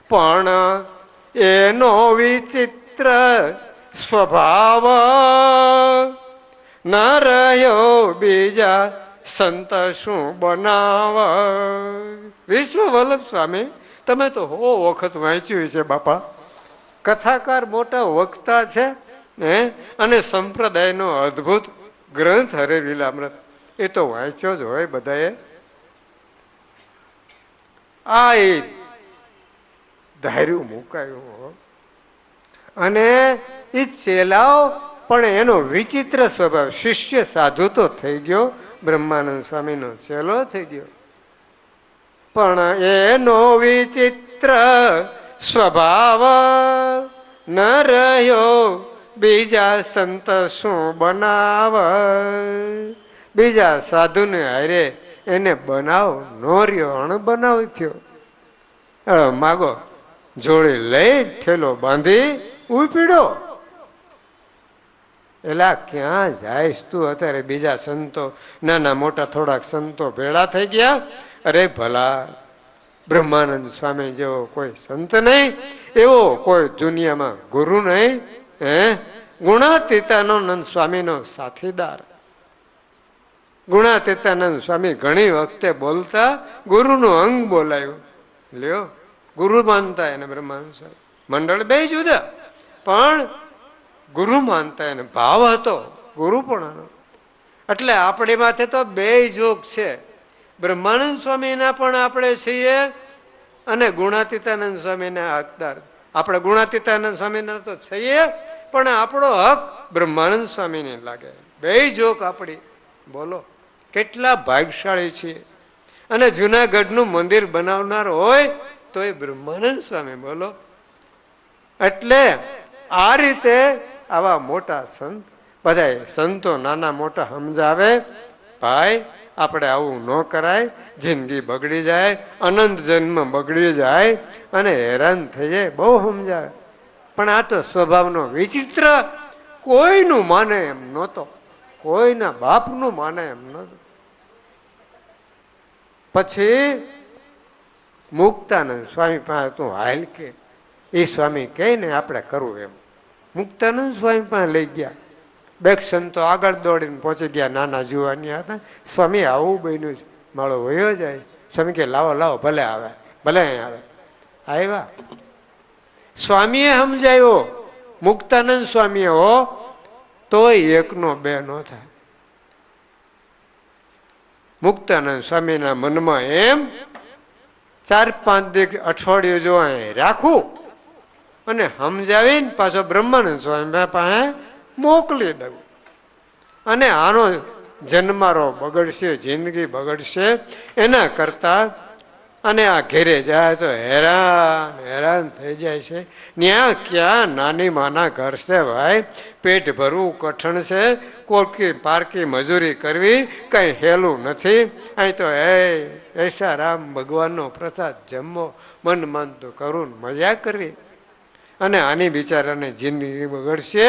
પણ એનો વિચિત્ર સ્વભાવ ન રહ્યો બીજા સંત શું બનાવ. વિશ્વ વલ્લભ સ્વામી, તમે તો વખત વાંચ્યું છે બાપા, કથાકાર મોટા વક્તા છે અને સંપ્રદાયનો અદ્ભુત ગ્રંથ હરે લીલામૃત એ તો વાંચ્યો જ હોય બધાએ. આ એ ધૈર્ય મુકાયું. અને એ ચેલાઓ પણ એનો વિચિત્ર સ્વભાવ, શિષ્ય સાધુ તો થઈ ગયો, બ્રહ્માનંદ સ્વામીનો ચેલો થઈ ગયો, પણ એનો વિચિત્ર સ્વભાવ ન રહ્યો બીજા સંત શું બનાવ. બીજા સાધુને હારે એને બનાવ નો રહ્યો, અણબનાવ થયો. માગો જોડે લઈ ઠેલો બાંધી ઉપીડો. એલા ક્યાં જાયશ તું? અત્યારે બીજા સંતો, નાના મોટા થોડાક સંતો ભેળા થઈ ગયા. અરે ભલા, બ્રહ્માનંદ સ્વામી જેવો કોઈ સંત નહીં, એવો કોઈ દુનિયામાં ગુરુ નહીં. ગુણાતીતાનંદ સ્વામીનો સાથીદાર. ગુણાતીતાનંદ સ્વામી ઘણી વખતે બોલતા ગુરુનું અંગ બોલાયું. લ્યો, ગુરુ માનતા એને બ્રહ્માનંદ સ્વામી. મંડળ બે જુદા, પણ ગુરુ માનતા એને ભાવ હતો ગુરુ પણ. એટલે આપણી માથે તો બે જોગ છે. બ્રહ્માનંદ સ્વામીના પણ આપણે છીએ અને ગુણાતીતાનંદ સ્વામીના હકદાર. આપણે ગુણાતીતાનંદ સ્વામીના તો છીએ, પણ આપણો હક બ્રહ્માનંદ સ્વામીને લાગે. બે જોગ આપણી. બોલો કેટલા ભાગશાળી છીએ. અને જુનાગઢનું મંદિર બનાવનાર હોય તો એ બ્રહ્માનંદ સ્વામી. બોલો, એટલે આ રીતે આવા મોટા સંત, બધા સંતો નાના મોટા સમજાવે, ભાઈ આપણે આવું ન કરાય, જિંદગી બગડી જાય, અનંત જન્મ બગડી જાય અને હેરાન થઈ જાય. બહુ સમજાવે, પણ આ તો સ્વભાવનો વિચિત્ર. કોઈનું માને એમ નહોતો, કોઈના બાપનું માને એમ નહોતું. પછી મુક્તાનંદ સ્વામી પાસે તું હાલ કે, એ સ્વામી કહે ને આપણે કરવું એમ. મુક્તાનંદ સ્વામી પાસે લઈ ગયા. બે સંતો આગળ દોડીને પહોંચી ગયા. નાના જુવાની હતા. સ્વામી આવું બન્યું છે, માળો વયો જાય. સ્વામી કે લાવો લાવો, ભલે આવે, ભલે અહીં આવે. આવ્યા. સ્વામીએ સમજાયો, મુક્તાનંદ સ્વામીએ હો, તોય એકનો બે ન થાય. મુક્તાનંદ સ્વામીના મનમાં એમ 4-5 દિવસ અઠવાડિયું જો રાખું અને સમજાવીને પાછો બ્રહ્માનંદ સ્વામી પાસે મોકલી દઉં. અને આનો જન્મારો બગડશે, જિંદગી બગડશે, એના કરતા અને આ ઘેરે જાય તો હેરાન હેરાન થઈ જાય છે. ત્યાં ક્યાં નાની માના ઘર છે ભાઈ, પેટ ભરવું કઠણ છે, કોકી પારકી મજૂરી કરવી કંઈ હેલું નથી. અહીં તો એસા રામ ભગવાનનો પ્રસાદ જમવો, મન માનતું કરવું, મજા કરવી, અને આની બિચારાને જિંદગી બગડશે.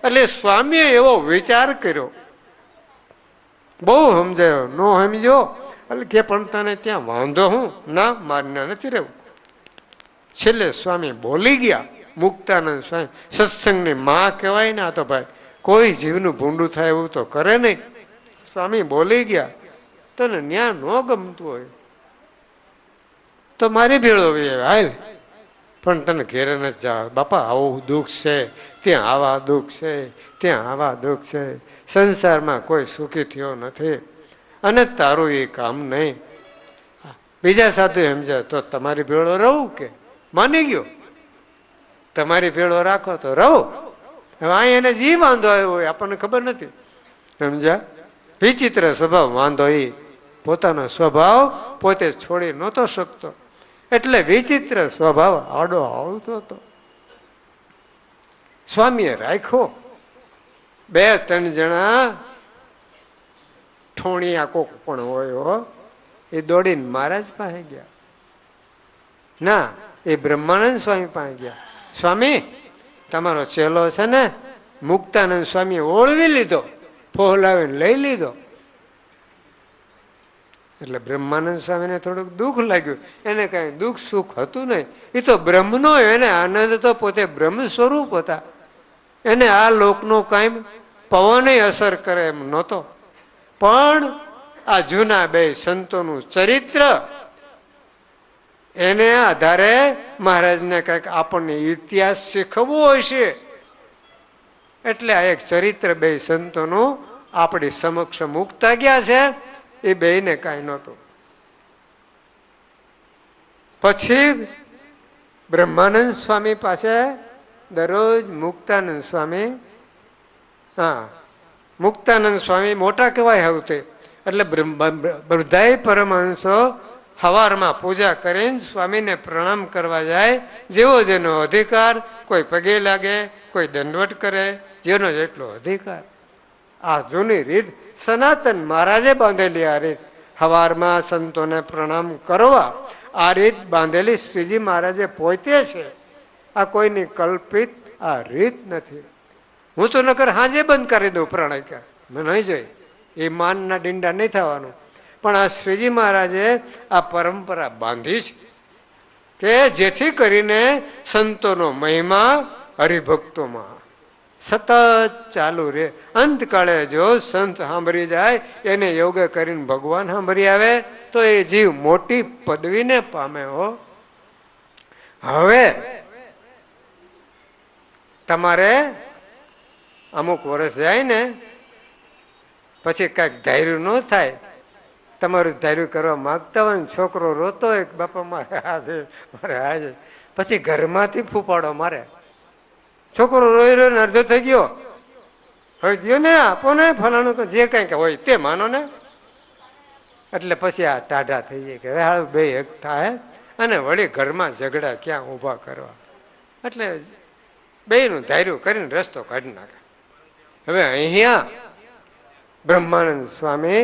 એટલે સ્વામીએ એવો વિચાર કર્યો, બહુ સમજાયો, નો સમજો એટલે કે પણ તને ત્યાં વાંધો હું ના, મારને નથી રહેવું. છેલ્લે સ્વામી બોલી ગયા. મુક્તાનંદ સ્વામી સત્સંગની માં કહેવાય ને, આ તો ભાઈ કોઈ જીવનું ભૂંડું થાય એવું તો કરે નહીં. સ્વામી બોલી ગયા, તને ન્યા ન ગમતું હોય તો મારી ભેળો હાલ, પણ તને ઘેરે નથી જવા. બાપા આવું દુઃખ છે, ત્યાં આવા દુઃખ છે, ત્યાં આવા દુઃખ છે, સંસારમાં કોઈ સુખી થયો નથી, અને તારું એ કામ નહીં. બીજા સાધુ સમજાય તો તમારી ભેળો રહું કે, માની ગયો, તમારી ભેળો રાખો તો રહો. હવે અહીં એને જી વાંધો આવ્યો હોય આપણને ખબર નથી, સમજ્યા? વિચિત્ર સ્વભાવ વાંધો એ પોતાનો સ્વભાવ પોતે છોડી નહોતો શકતો, એટલે વિચિત્ર સ્વભાવ આડો આવતો હતો. સ્વામીએ રાખ્યો. 2-3 જણા ઠોણિયા કોક પણ હોય એ દોડીને મહારાજ પાસે ગયા. ના, એ બ્રહ્માનંદ સ્વામી પાસે ગયા. સ્વામી તમારો ચેલો છે ને મુક્તાનંદ સ્વામીએ ઓળવી લીધો, ફોહલાવીને લઈ લીધો. એટલે બ્રહ્માનંદ સ્વામીને થોડુંક દુઃખ લાગ્યું. એને કાંઈ દુઃખ સુખ હતું નહીં, એ તો બ્રહ્મનો, એને આનંદ તો પોતે બ્રહ્મ સ્વરૂપ હતા. એને આ લોકનો કાંઈ પવન અસર કરે એમ નહોતો. પણ આ જૂના 2 સંતોનું ચરિત્ર, એને આધારે મહારાજને કંઈક આપણને ઇતિહાસ શીખવવો હશે, એટલે આ એક ચરિત્ર 2 સંતોનું આપણી સમક્ષ મૂકતા ગયા છે. એ 2ને કાંઈ નહોતું. પછી બ્રહ્માનંદ સ્વામી પાસે દરરોજ મુક્તાનંદ સ્વામી, મુક્તાનંદ સ્વામી મોટા કહેવાય હવે તે, એટલે બધાય પરમહંસો સવારમાં પૂજા કરીને સ્વામીને પ્રણામ કરવા જાય. જેવો જેનો અધિકાર, કોઈ પગે લાગે, કોઈ દંડવટ કરે, જેનો જેટલો અધિકાર. આ જૂની રીત સનાતન મહારાજે બાંધેલી આ રીત, સવારમાં સંતોને પ્રણામ કરવા આ રીત બાંધેલી શ્રીજી મહારાજે પોતે છે. આ કોઈની કલ્પિત આ રીત નથી. હું તો નકર હાજે બંધ કરી દઉં પ્રણય, મેં નહીં જોઈ, એ માનના ડીંડા નહીં થવાનું. પણ આ શ્રીજી મહારાજે આ પરંપરા બાંધી છે કે જેથી કરીને સંતોનો મહિમા હરિભક્તોમાં સતત ચાલુ રહે. અંતકાળે જો સંત સાંભળી જાય, એને યોગ કરીને ભગવાન સાંભળી આવે તો એ જીવ મોટી પદવીને પામે. હવે તમારે અમુક વર્ષ જાય ને પછી કાંઈક ધાર્યું ન થાય, તમારું ધાર્યું કરવા માગતા હોય ને છોકરો રોતો હોય બાપા મારે આ છે, મારે આ છે, પછી ઘરમાંથી ફૂપાડો મારે. છોકરો રોઈ રોઈને અડધો થઈ ગયો, હવે ગયો ને આપો ને ફલાણું, તો જે કંઈક હોય તે માનો ને. એટલે પછી આ ટાઢા થઈ જાય કે હવે હાલ 2 એક થાય, અને વળી ઘરમાં ઝઘડા ક્યાં ઊભા કરવા. એટલે 2નું ધાર્યું કરીને રસ્તો કાઢી નાખે. હવે અહીંયા બ્રહ્માનંદ સ્વામી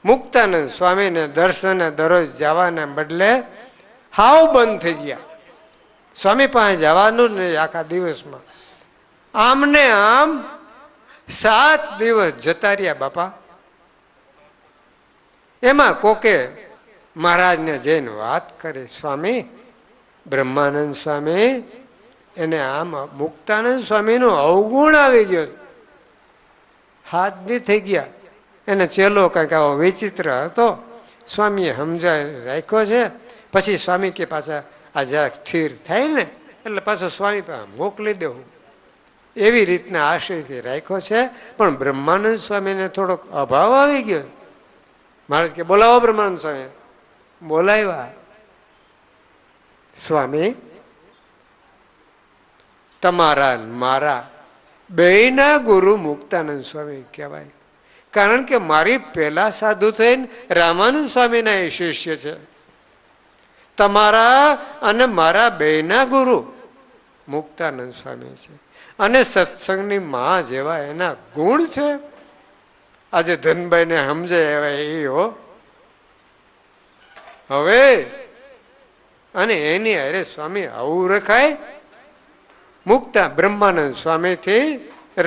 મુક્તાનંદ સ્વામીને દર્શને દરરોજ જવાને બદલે હાવ બંધ થઈ ગયા. સ્વામી પાસે જવાનું જ નહીં આખા દિવસમાં. આમને આમ 7 દિવસ જતા રહ્યા બાપા. એમાં કોકે મહારાજને જઈને વાત કરી, સ્વામી બ્રહ્માનંદ સ્વામી, એને આમ મુક્તાનંદ સ્વામીનો અવગુણ આવી ગયો, 7 દી થઈ ગયા. એને ચેલો કંઈક આવો વિચિત્ર હતો, સ્વામીએ સમજાય રાખ્યો છે. પછી સ્વામી કે પાછા આ જરાક સ્થિર થાય ને એટલે પાછો સ્વામી પાસે મોકલી દેવું, એવી રીતના આશયથી રાખ્યો છે. પણ બ્રહ્માનંદ સ્વામીને થોડોક અભાવ આવી ગયો. મહારાજ કે બોલાવો બ્રહ્માનંદ સ્વામી. બોલાવ્યા. સ્વામી તમારા મારા 2ના ગુરુ મુક્તાનંદ સ્વામી કહેવાય, કારણ કે મારી પહેલા સાધુ થઈને રામાનંદ સ્વામીના એ શિષ્ય છે. તમારા અને મારા બેના ગુરુ મુક્તાનંદ સ્વામી છે. અને સત્સંગની માં જેવા એના ગુણ છે. આજે ધનભાઈને સમજે એવા એ હો. હવે અને એની અરે સ્વામી આવું રખાય. મુક્તા બ્રહ્માનંદ સ્વામીથી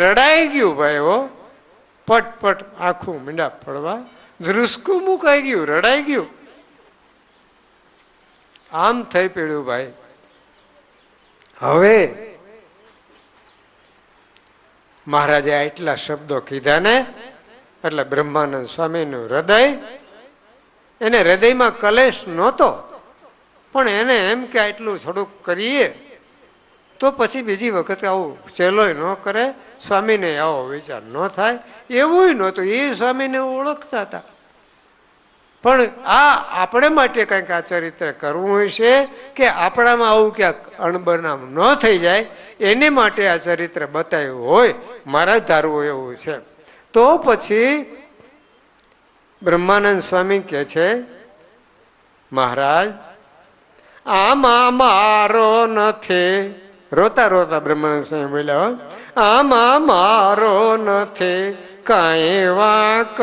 રડાઈ ગયું ભાઈ હો. પટપટ આખું મીંડા પડવા ધ્રુસકું મુકાઈ ગયું, રડાઈ ગયું. આમ થઈ પડ્યું ભાઈ. હવે મહારાજે આટલા શબ્દો કીધા ને એટલે બ્રહ્માનંદ સ્વામીનું હૃદય, એને હૃદયમાં કલેશ નહોતો, પણ એને એમ કે આટલું થોડુંક કરીએ તો પછી બીજી વખત આવું ચેલોય ન કરે, સ્વામીને આવો વિચાર ન થાય. એવું નહોતું, એ સ્વામીને ઓળખતા હતા. પણ આ આપણે માટે કંઈક આ ચરિત્ર કરવું હોય છે કે આપણામાં આવું ક્યાંક અણબનાવ ન થઈ જાય, એને માટે આ ચરિત્ર બતાવ્યું હોય, મારા ધારવું એવું છે. તો પછી બ્રહ્માનંદ સ્વામી કહે છે, મહારાજ આમાં મારો નથી. રોતા રોતા બ્રહ્માનંદ સ્વામી બોલ્યા, આમાં મારો નથી કાંઈ વાંક.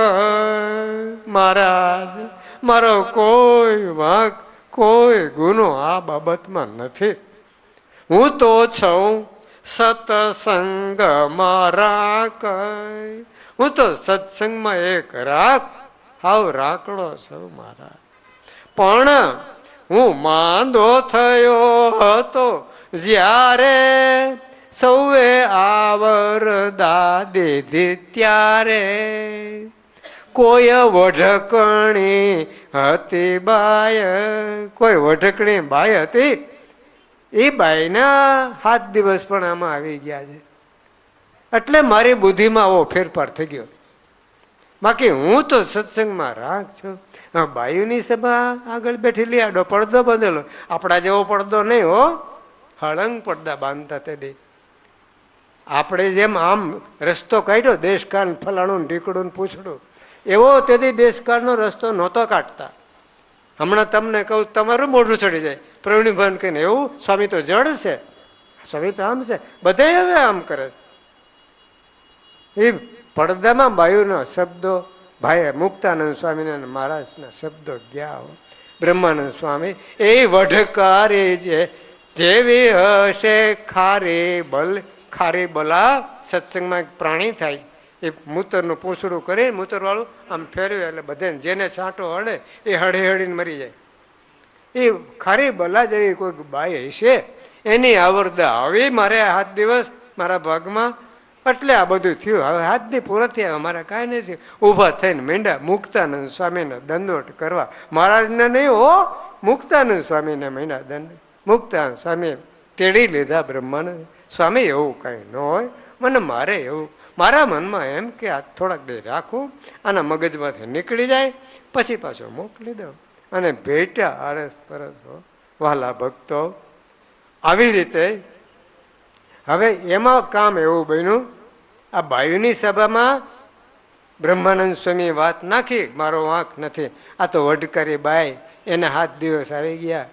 મહારાજ મારો કોઈ વાંક, કોઈ ગુનો આ બાબતમાં નથી. હું તો છું સત્સંગમાં રાખ. હું તો સત્સંગમાં એક રાખ, હાવ રાકડો છું મહારાજ. પણ હું માંદો થયો હતો જ્યારે સૌએ આવરદા દીધી ત્યારે. કોઈ વઢકણી હતી બાય, કોઈ વઢકણી બાઈ હતી, એ બાઈના 7 દિવસ પણ આમાં આવી ગયા છે. એટલે મારી બુદ્ધિમાં આવો ફેરફાર થઈ ગયો. બાકી હું તો સત્સંગમાં રાખ છું. બાયુની સભા આગળ બેઠેલી આડો પડદો બાંધેલો, આપણા જેવો પડદો નહીં હો, હળંગ પડદા બાંધતા તે દે. આપણે જેમ આમ રસ્તો કાઢ્યો દેશકાળ ફલાણું ઢીકડું પૂછડું, એવો તેથી દેશકાળનો રસ્તો નહોતો કાઢતા. હમણાં તમને કહું તમારું મોઢું ચડી જાય પ્રવીણભાઈ કહીને, એવું સ્વામી તો જડ છે, સ્વામી તો આમ છે, બધે હવે આમ કરે. એ પડદામાં બાયુના શબ્દો ભાઈ મુક્તાનંદ સ્વામીના મહારાજના શબ્દો ગયા હો. બ્રહ્માનંદ સ્વામી એ વઢકારી જેવી હશે ખારી બલા. સત્સંગમાં એક પ્રાણી થાય, એ મૂતરનું પૂંછડું કરી મૂતરવાળું આમ ફેરવે એટલે બધાને જેને છાંટો હળે એ હળી હળીને મરી જાય. એ ખારી બલા જેવી કોઈક બાઈ હશે, એની આવરદા આવી મારે 7 દિવસ મારા ભાગમાં. એટલે આ બધું થયું. હવે 7 દી પૂરા થયા, અમારે કાંઈ નથી. ઊભા થઈને મીંડા મુક્તાનંદ સ્વામીને દંડોટ કરવા. મહારાજને નહીં હો, મુક્તાનંદ સ્વામીને મીંડા દંડ. મુક્તાનંદ સ્વામી તેડી લીધા બ્રહ્માનંદ સ્વામી. એવું કાંઈ ન હોય, મને મારે એવું મારા મનમાં એમ કે આ થોડાક દે રાખું, આના મગજમાંથી નીકળી જાય પછી પાછો મોકલી દઉં. અને ભેટા આરસ પરસ વહાલા ભક્તો. આવી રીતે હવે એમાં કામ એવું બન્યું, આ બાયુની સભામાં બ્રહ્માનંદ સ્વામી વાત નાખી, મારો વાંક નથી, આ તો વઢકારી બાઈ, એને 7 દિવસ આવી ગયા.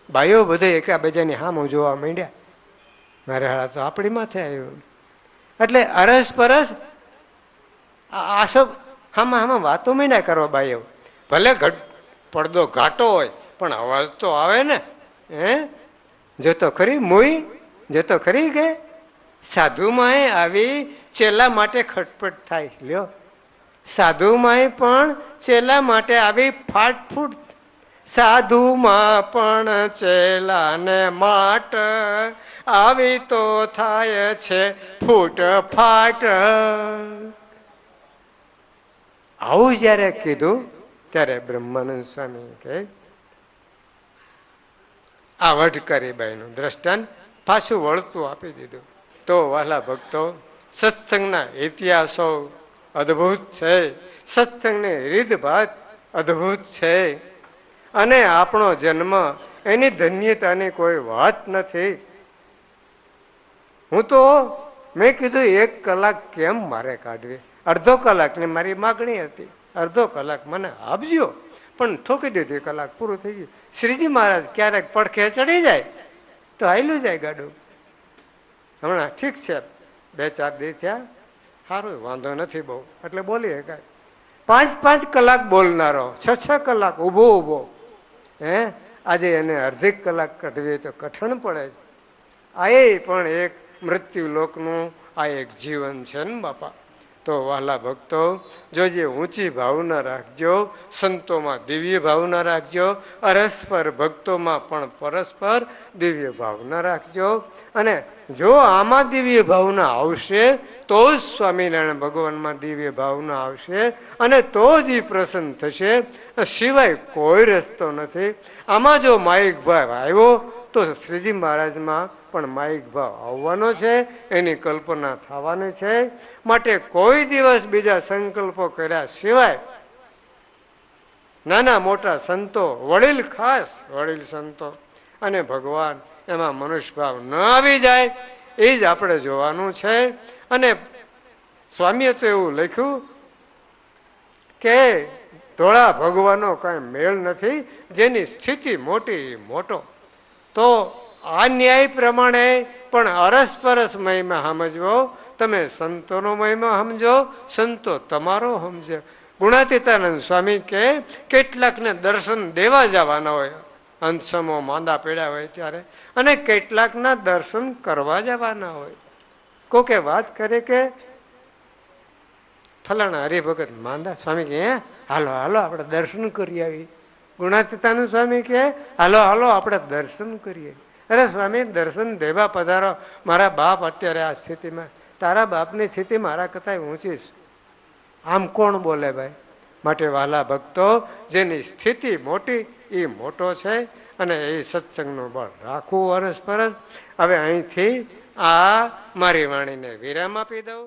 બાઈઓ બધે એકાબીજાની સામું જોવા માંડ્યા. મારે હાડા તો આપણી માથે આવ્યું. એટલે અરસ પરસ આસો હામાં વાતો માંડ્યા કરવા બાઈઓ. ભલે પડદો ઘાટો હોય પણ અવાજ તો આવે ને. જોતો ખરી મુઈ, જોતો ખરી કે સાધુમાં આવી ચેલા માટે ખટપટ થાય. લ્યો, સાધુમાં પણ ચેલા માટે આવી ફાટફૂટ. સાધુમાં પણ ચેલાને માટ આવી તો થાય છે ફૂટ ફાટ. આવું જયારે કીધું ત્યારે બ્રહ્માનંદ સ્વામી કે આ વઢકારીબાઈનું દ્રષ્ટાંત પાછું વળતું આપી દીધું. તો વહાલા ભક્તો, સત્સંગના ઇતિહાસો અદ્ભુત છે, સત્સંગની રીતભાત અદ્ભુત છે. અને આપણો જન્મ એની ધન્યતાની કોઈ વાત નથી. હું તો મેં કીધું 1 કલાક કેમ મારે કાઢવી, અડધો કલાકની મારી માગણી હતી, અડધો કલાક મને આપજો. પણ ઠોકી દીધી, કલાક પૂરું થઈ ગયું. શ્રીજી મહારાજ ક્યારેક પડખે ચડી જાય તો હાલ્યું જાય ગાડું. હમણાં ઠીક છે, 2-4 દી થયા, સારું, વાંધો નથી બહુ, એટલે બોલીએ કાંઈ. 5-5 કલાક બોલનારો, 6-6 કલાક ઊભો ઊભો, આજે એને અડધી કલાક કાઢવી તો કઠણ પડે છે. આ પણ એક મૃત્યુ લોકનું આ એક જીવન છે ને બાપા. તો વહાલા ભક્તો, જોજે ઊંચી ભાવના રાખજો, સંતોમાં દિવ્ય ભાવના રાખજો, અરસ્પર ભક્તોમાં પણ પરસ્પર દિવ્ય ભાવના રાખજો. અને જો આમાં દિવ્ય ભાવના આવશે તો જ સ્વામિનારાયણ ભગવાનમાં દિવ્ય ભાવના આવશે અને તો જ એ પ્રસન્ન થશે, સિવાય કોઈ રસ્તો નથી. આમાં જો માયિક ભાવ આવ્યો તો શ્રીજી મહારાજમાં પણ માયિક ભાવ આવવાનો છે, એની કલ્પના થવાની છે. માટે કોઈ દિવસ બીજા સંકલ્પો કર્યા સિવાય નાના મોટા સંતો, વડીલ, ખાસ વડીલ સંતો અને ભગવાન, એમાં મનુષ્ય ભાવ ન આવી જાય એ જ આપણે જોવાનું છે. અને સ્વામીએ તો એવું લખ્યું કે ધોળા ભગવાનનો કાંઈ મેળ નથી, જેની સ્થિતિ મોટી મોટો. તો આ ન્યાય પ્રમાણે પણ અરસપરસ મહિમા સમજવો. તમે સંતોનો મહિમા સમજો, સંતો તમારો સમજો. ગુણાતીતાનંદ સ્વામી કે કેટલાકને દર્શન દેવા જવાના હોય અંશમો માંદા પડ્યા હોય ત્યારે, અને કેટલાકના દર્શન કરવા જવાના હોય. કોકે વાત કરે કે ફલાણા હરિભગત માંદા, સ્વામી કે હાલો હાલો આપણે દર્શન કરી આવી. ગુણાતીતાનંદ સ્વામી કે હાલો હાલો આપણે દર્શન કરીએ. અરે સ્વામી, દર્શન દેવા પધારો. મારા બાપ અત્યારે આ સ્થિતિમાં, તારા બાપની સ્થિતિ મારા કરતાં ઊંચી છે. આમ કોણ બોલે ભાઈ? માટે વહાલા ભક્તો, જેની સ્થિતિ મોટી એ મોટો છે અને એ સત્સંગનું બળ રાખવું અરસપરસ. હવે અહીંથી આ મારી વાણીને વિરામ આપી દઉં.